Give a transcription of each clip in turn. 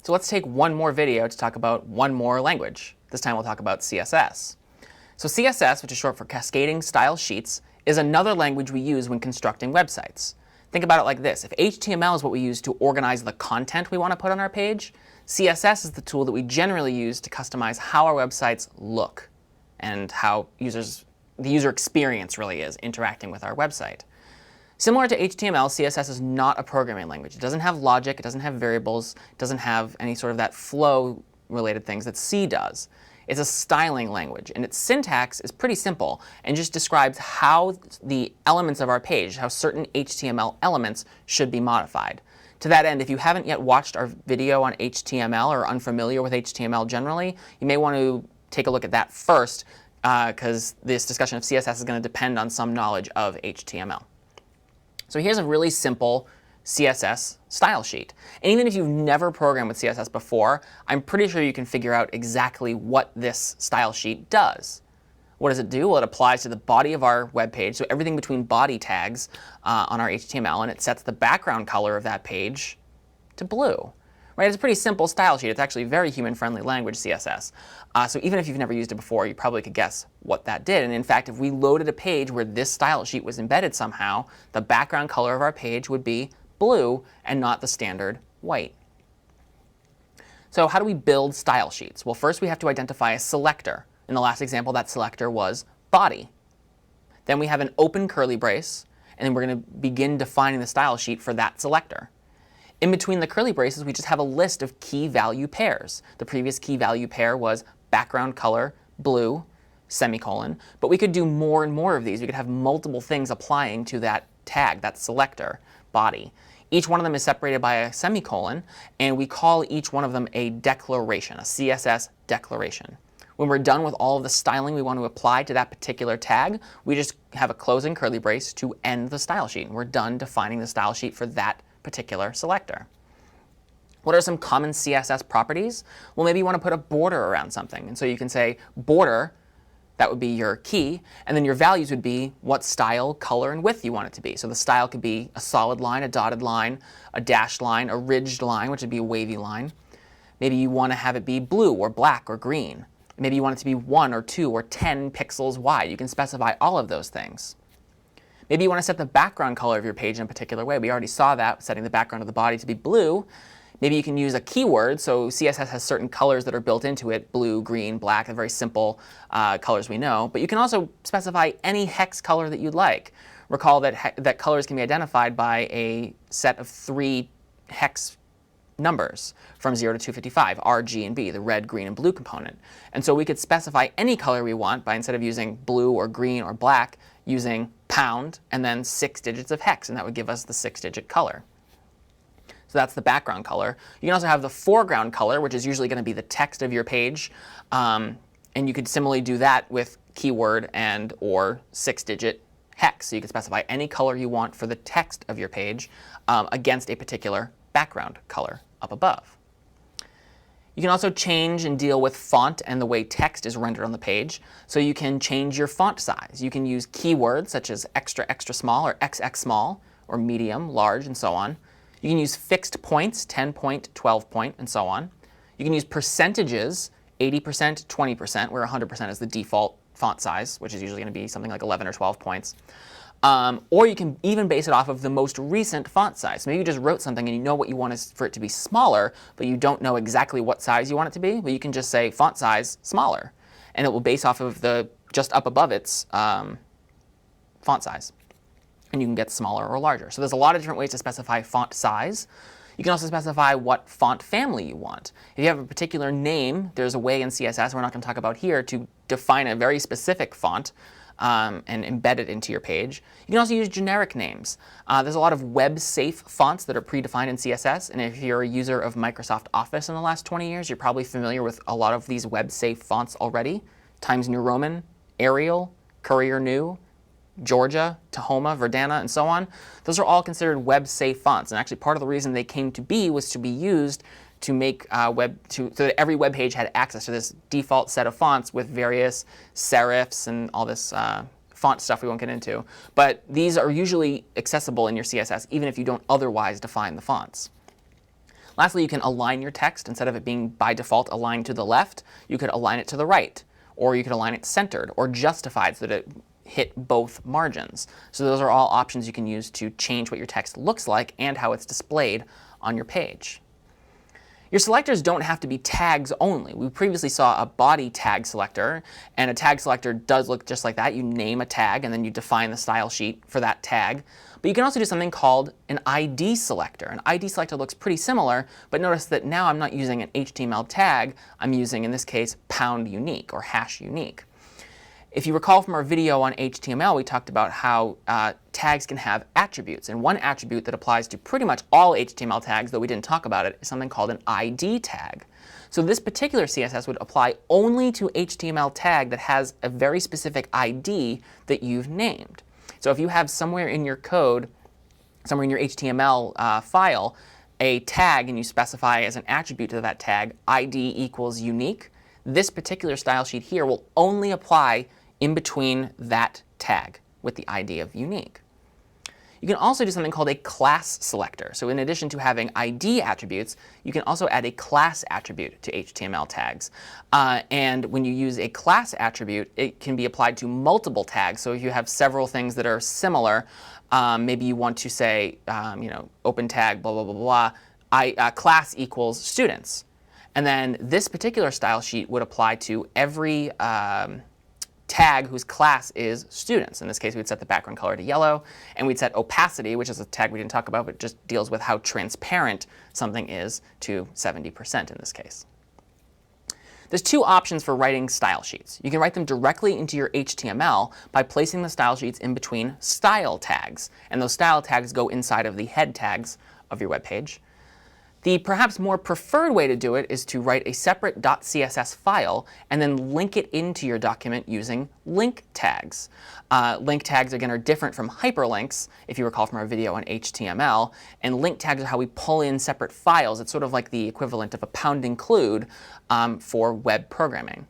So let's take one more video to talk about one more language. This time we'll talk about CSS. So CSS, which is short for Cascading Style Sheets, is another language we use when constructing websites. Think about it like this. If HTML is what we use to organize the content we want to put on our page, CSS is the tool that we generally use to customize how our websites look and how the user experience really is interacting with our website. Similar to HTML, CSS is not a programming language. It doesn't have logic, it doesn't have variables, it doesn't have any sort of that flow related things that C does. It's a styling language, and its syntax is pretty simple and just describes how the elements of our page, how certain HTML elements should be modified. To that end, if you haven't yet watched our video on HTML or are unfamiliar with HTML generally, you may want to take a look at that first, because this discussion of CSS is going to depend on some knowledge of HTML. So here's a really simple CSS style sheet. And even if you've never programmed with CSS before, I'm pretty sure you can figure out exactly what this style sheet does. What does it do? Well, it applies to the body of our web page, so everything between body tags on our HTML, and it sets the background color of that page to blue. Right? It's a pretty simple style sheet. It's actually very human-friendly language, CSS. So even if you've never used it before, you probably could guess what that did. And in fact, if we loaded a page where this style sheet was embedded somehow, the background color of our page would be blue and not the standard white. So how do we build style sheets? Well, first we have to identify a selector. In the last example, that selector was body. Then we have an open curly brace, and then we're going to begin defining the style sheet for that selector. In between the curly braces, we just have a list of key value pairs. The previous key value pair was background color, blue, semicolon. But we could do more and more of these. We could have multiple things applying to that tag, that selector, body. Each one of them is separated by a semicolon, and we call each one of them a declaration, a CSS declaration. When we're done with all of the styling we want to apply to that particular tag, we just have a closing curly brace to end the style sheet. And we're done defining the style sheet for that particular selector. What are some common CSS properties? Well, maybe you want to put a border around something. And so you can say border, that would be your key, and then your values would be what style, color, and width you want it to be. So the style could be a solid line, a dotted line, a dashed line, a ridged line, which would be a wavy line. Maybe you want to have it be blue or black or green. Maybe you want it to be 1 or 2 or 10 pixels wide. You can specify all of those things. Maybe you want to set the background color of your page in a particular way. We already saw that, setting the background of the body to be blue. Maybe you can use a keyword. So CSS has certain colors that are built into it, blue, green, black, the very simple colors we know. But you can also specify any hex color that you'd like. Recall that colors can be identified by a set of 3 hex numbers from 0 to 255, R, G, and B, the red, green, and blue component. And so we could specify any color we want by, instead of using blue or green or black, using pound and then 6 digits of hex, and that would give us the 6-digit color. So that's the background color. You can also have the foreground color, which is usually going to be the text of your page. And you could similarly do that with keyword and or 6-digit hex. So you can specify any color you want for the text of your page against a particular background color up above. You can also change and deal with font and the way text is rendered on the page. So you can change your font size. You can use keywords such as extra, extra small, or XX small, or medium, large, and so on. You can use fixed points, 10 point, 12 point, and so on. You can use percentages, 80%, 20%, where 100% is the default font size, which is usually going to be something like 11 or 12 points. Or you can even base it off of the most recent font size. So maybe you just wrote something and you know what you want is for it to be smaller, but you don't know exactly what size you want it to be. But you can just say font size smaller, and it will base off of the just up above its font size. And you can get smaller or larger. So there's a lot of different ways to specify font size. You can also specify what font family you want. If you have a particular name, there's a way in CSS, we're not going to talk about here, to define a very specific font and embed it into your page. You can also use generic names. There's a lot of web-safe fonts that are predefined in CSS. And if you're a user of Microsoft Office in the last 20 years, you're probably familiar with a lot of these web-safe fonts already. Times New Roman, Arial, Courier New, Georgia, Tahoma, Verdana, and so on. Those are all considered web-safe fonts. And actually part of the reason they came to be was to be used to make so that every web page had access to this default set of fonts with various serifs and all this font stuff we won't get into. But these are usually accessible in your CSS even if you don't otherwise define the fonts. Lastly, you can align your text. Instead of it being by default aligned to the left, you could align it to the right, or you could align it centered, or justified so that it hit both margins. So those are all options you can use to change what your text looks like and how it's displayed on your page. Your selectors don't have to be tags only. We previously saw a body tag selector, and a tag selector does look just like that. You name a tag, and then you define the style sheet for that tag. But you can also do something called an ID selector. An ID selector looks pretty similar, but notice that now I'm not using an HTML tag. I'm using, in this case, #unique or #unique. If you recall from our video on HTML, we talked about how tags can have attributes. And one attribute that applies to pretty much all HTML tags, though we didn't talk about it, is something called an ID tag. So this particular CSS would apply only to HTML tag that has a very specific ID that you've named. So if you have somewhere in your code, somewhere in your HTML file, a tag and you specify as an attribute to that tag ID equals unique, this particular style sheet here will only apply in between that tag with the ID of unique. You can also do something called a class selector. So in addition to having ID attributes, you can also add a class attribute to HTML tags. And when you use a class attribute, it can be applied to multiple tags. So if you have several things that are similar, maybe you want to say, open tag, blah, blah, blah, blah, class equals students. And then this particular style sheet would apply to every tag whose class is students. In this case, we'd set the background color to yellow, and we'd set opacity, which is a tag we didn't talk about, but just deals with how transparent something is, to 70% in this case. There's two options for writing style sheets. You can write them directly into your HTML by placing the style sheets in between style tags, and those style tags go inside of the head tags of your web page. The perhaps more preferred way to do it is to write a separate .css file and then link it into your document using link tags. Link tags, again, are different from hyperlinks, if you recall from our video on HTML. And link tags are how we pull in separate files. It's sort of like the equivalent of a pound include for web programming.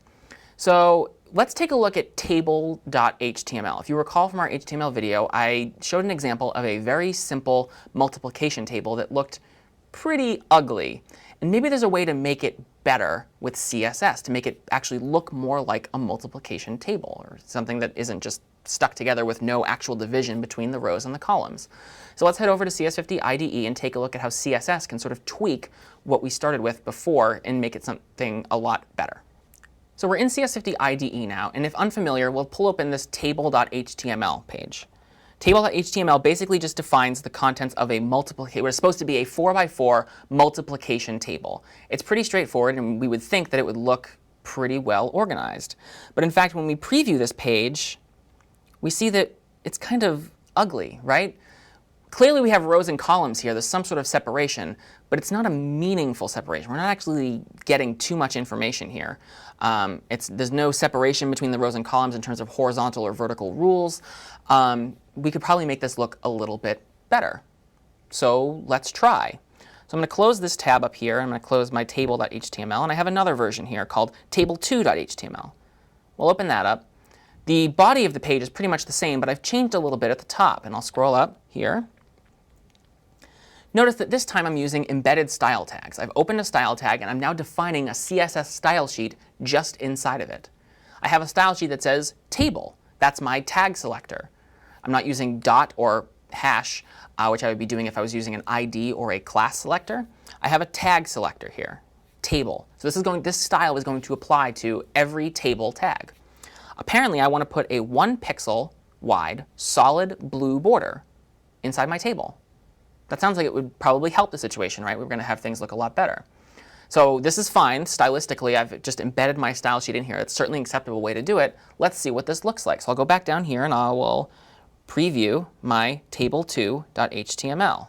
So let's take a look at table.html. If you recall from our HTML video, I showed an example of a very simple multiplication table that looked pretty ugly. And maybe there's a way to make it better with CSS, to make it actually look more like a multiplication table, or something that isn't just stuck together with no actual division between the rows and the columns. So let's head over to CS50 IDE and take a look at how CSS can sort of tweak what we started with before and make it something a lot better. So we're in CS50 IDE now, and if unfamiliar, we'll pull open this table.html page. Table.html basically just defines the contents of a multiplication. It's supposed to be a 4x4 multiplication table. It's pretty straightforward, and we would think that it would look pretty well organized. But in fact, when we preview this page, we see that it's kind of ugly, right? Clearly, we have rows and columns here. There's some sort of separation, but it's not a meaningful separation. We're not actually getting too much information here. There's no separation between the rows and columns in terms of horizontal or vertical rules. We could probably make this look a little bit better. So let's try. So I'm going to close this tab up here. I'm going to close my table.html. And I have another version here called table2.html. We'll open that up. The body of the page is pretty much the same, but I've changed a little bit at the top. And I'll scroll up here. Notice that this time I'm using embedded style tags. I've opened a style tag, and I'm now defining a CSS style sheet just inside of it. I have a style sheet that says table. That's my tag selector. I'm not using dot or hash, which I would be doing if I was using an ID or a class selector. I have a tag selector here, table. So this style is going to apply to every table tag. Apparently, I want to put a 1 pixel wide solid blue border inside my table. That sounds like it would probably help the situation, right? We're going to have things look a lot better. So this is fine. Stylistically, I've just embedded my style sheet in here. It's certainly an acceptable way to do it. Let's see what this looks like. So I'll go back down here, and I will preview my table2.html.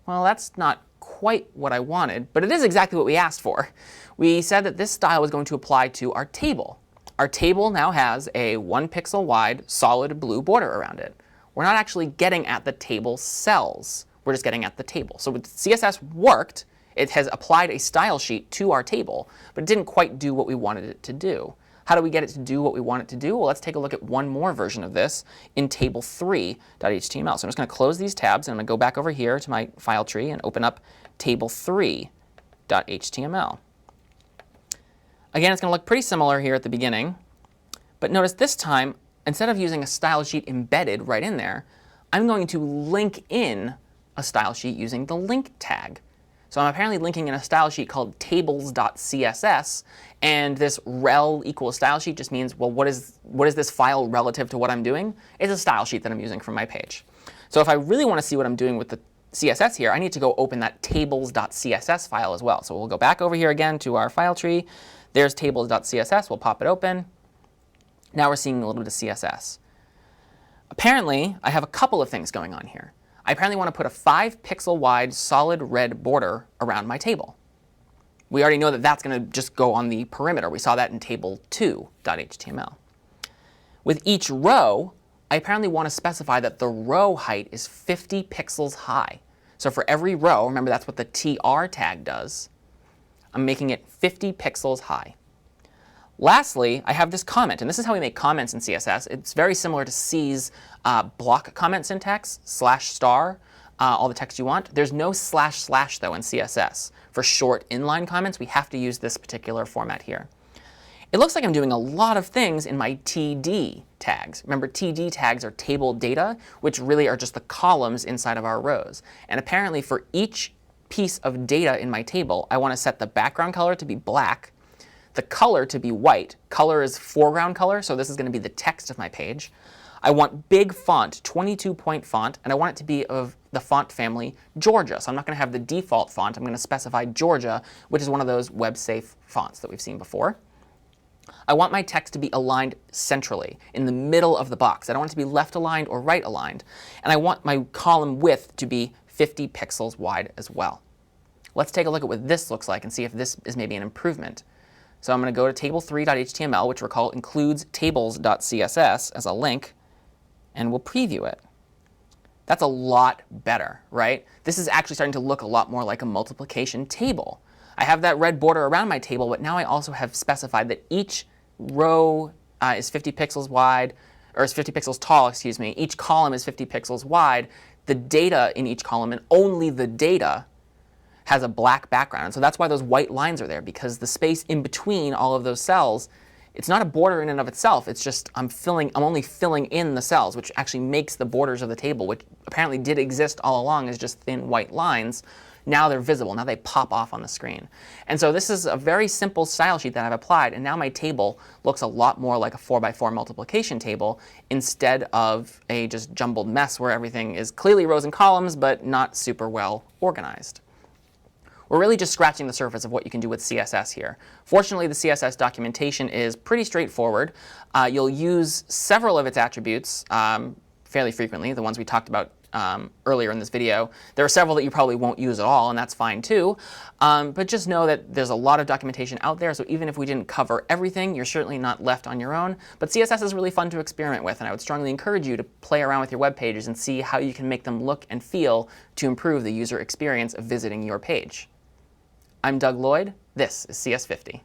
Well, that's not quite what I wanted, but it is exactly what we asked for. We said that this style was going to apply to our table. Our table now has a 1 pixel wide solid blue border around it. We're not actually getting at the table cells. We're just getting at the table. So CSS worked. It has applied a style sheet to our table, but it didn't quite do what we wanted it to do. How do we get it to do what we want it to do? Well, let's take a look at one more version of this in table3.html. So I'm just going to close these tabs, and I'm going to go back over here to my file tree and open up table3.html. Again, it's going to look pretty similar here at the beginning. But notice this time, instead of using a style sheet embedded right in there, I'm going to link in a style sheet using the link tag. So I'm apparently linking in a style sheet called tables.css, and this rel equals style sheet just means, well, what is this file relative to what I'm doing? It's a style sheet that I'm using from my page. So if I really want to see what I'm doing with the CSS here, I need to go open that tables.css file as well. So we'll go back over here again to our file tree. There's tables.css. We'll pop it open. Now we're seeing a little bit of CSS. Apparently, I have a couple of things going on here. I apparently want to put a 5-pixel wide solid red border around my table. We already know that that's going to just go on the perimeter. We saw that in table2.html. With each row, I apparently want to specify that the row height is 50 pixels high. So for every row, remember that's what the tr tag does, I'm making it 50 pixels high. Lastly, I have this comment, and this is how we make comments in CSS. It's very similar to C's block comment syntax, /*, all the text you want. There's no // though in CSS. For short inline comments, we have to use this particular format here. It looks like I'm doing a lot of things in my TD tags. Remember, TD tags are table data, which really are just the columns inside of our rows. And apparently for each piece of data in my table, I want to set the background color to be black, the color to be white. Color is foreground color, so this is going to be the text of my page. I want big font, 22-point font, and I want it to be of the font family Georgia. So I'm not going to have the default font. I'm going to specify Georgia, which is one of those web-safe fonts that we've seen before. I want my text to be aligned centrally, in the middle of the box. I don't want it to be left aligned or right aligned. And I want my column width to be 50 pixels wide as well. Let's take a look at what this looks like and see if this is maybe an improvement. So I'm going to go to table3.html, which recall includes tables.css as a link, and we'll preview it. That's a lot better, right? This is actually starting to look a lot more like a multiplication table. I have that red border around my table, but now I also have specified that each row is 50 pixels wide, or is 50 pixels tall, excuse me. Each column is 50 pixels wide. The data in each column, and only the data, has a black background. And so that's why those white lines are there, because the space in between all of those cells, it's not a border in and of itself. It's just I'm only filling in the cells, which actually makes the borders of the table, which apparently did exist all along as just thin white lines. Now they're visible. Now they pop off on the screen. And so this is a very simple style sheet that I've applied. And now my table looks a lot more like a 4x4 multiplication table instead of a just jumbled mess where everything is clearly rows and columns, but not super well organized. We're really just scratching the surface of what you can do with CSS here. Fortunately, the CSS documentation is pretty straightforward. You'll use several of its attributes fairly frequently, the ones we talked about earlier in this video. There are several that you probably won't use at all, and that's fine too. But just know that there's a lot of documentation out there, so even if we didn't cover everything, you're certainly not left on your own. But CSS is really fun to experiment with, and I would strongly encourage you to play around with your web pages and see how you can make them look and feel to improve the user experience of visiting your page. I'm Doug Lloyd. This is CS50.